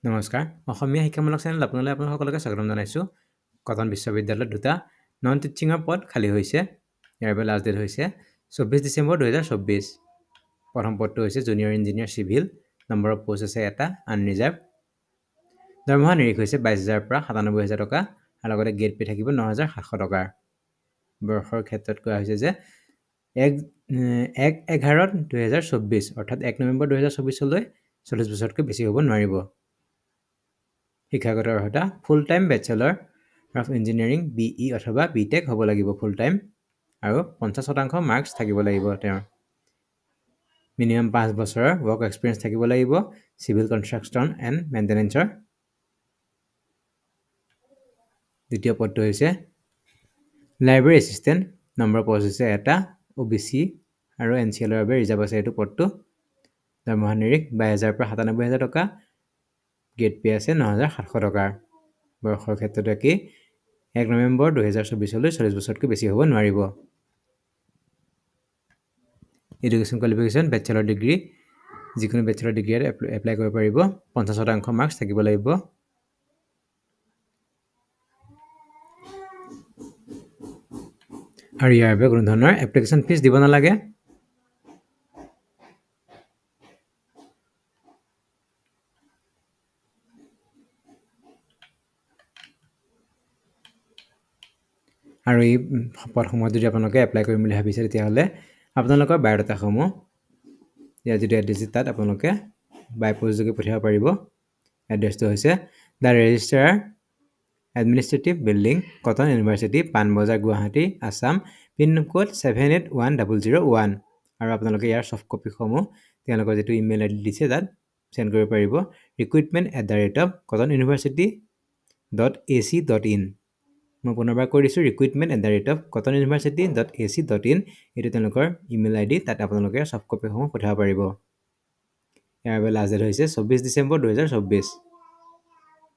নমস্কাৰ অসমীয়া শিক্ষামূলক চেনেল আপোনালোক সকলোকে স্বাগতম জনাইছোঁ কটন বিশ্ববিদ্যালয়ত দুটা নন টিচিঙৰ পদ খালী হৈছে ইয়াৰ বাবে লাষ্ট ডেট হৈছে 24 ডিচেম্বৰ 2024 প্ৰথম পদটো হৈছে junior engineer civil number of post আছে এটা আনৰিজাৰ্ভ দৰমহা নিৰিখ হৈছে 22,000 পৰা 97,000 টকা আৰু লগতে গেট পে থাকিব 9,700 টকাৰ বয়সৰ ক্ষেত্ৰত কোৱা হৈছে যে 1/11/2024 অৰ্থাৎ 1 নৱেম্বৰ 2024 লৈ 40 বছৰতকৈ বেছি হ'ব নোৱাৰিব শিক্ষাগত অৰ্হতা full time bachelor of engineering BE অথবা BTech হ'ব লাগিব ফুল টাইম আৰু 50% মাৰ্কছ থাকিব লাগিব তেওঁৰ মিনিমাম 5 বছৰৰ ৱৰ্ক এক্সপিৰিয়েন্স থাকিব লাগিব সিভিল কনষ্ট্ৰাকচন এণ্ড মেইনটেনেন্সৰ দ্বিতীয় পদটো হৈছে লাইব্ৰেৰী এছিষ্টেণ্ট নম্বৰ পোষ্ট হৈছে এটা OBC আৰু NCL ৰ বাবে ৰিজাৰ্ভ আছে এইটো পদটো দৰমহা নিৰিখ 22,000 পৰা 97,000 টকা গেট পে আছে 9,700 টকাৰ বয়সৰ ক্ষেত্ৰত কি 1 নৱেম্বৰ 2024 লৈ 40 বছৰতকৈ বেছি হ'ব নোৱাৰিব এডুকেশ্যন কোৱালিফিকেশ্যন বেচেলৰ ডিগ্ৰী যিকোনো বেচেলৰ ডিগ্ৰীত এপ্লাই কৰিব পাৰিব 50% মাৰ্কছ থাকিব লাগিব আৰু ইয়াৰ বাবে কোনো ধৰণৰ এপ্লিকেশ্যন ফিজ দিব নালাগে আৰু এই পদসমূহত যদি আপোনালোকে এপ্লাই কৰিম বুলি ভাবিছে তেতিয়াহ'লে আপোনালোকৰ বায়'ডাটাসমূহ ইয়াৰ যিটো এড্ৰেছ তাত আপোনালোকে বাই পোষ্ট যোগে পঠিয়াব পাৰিব এড্ৰেছটো হৈছে the registrar administrative building Cotton University Panbazar Guwahati Assam pincode 781001 আৰু আপোনালোকে ইয়াৰ ছফ্ট কপিসমূহ তেওঁলোকৰ যিটো ইমেইল আইডি দিছে তাত চেণ্ড কৰিব পাৰিব recruitment@cottonuniversity.ac.in মই পুনৰবাৰ কৈ দিছোঁ recruitment@cottonuniversity.ac.in এইটো তেওঁলোকৰ ইমেইল আইডি তাত আপোনালোকে ছফ্ট কপিসমূহ পঠিয়াব পাৰিব ইয়াৰ বাবে লাষ্ট ডেট হৈছে 24 ডিচেম্বৰ 2024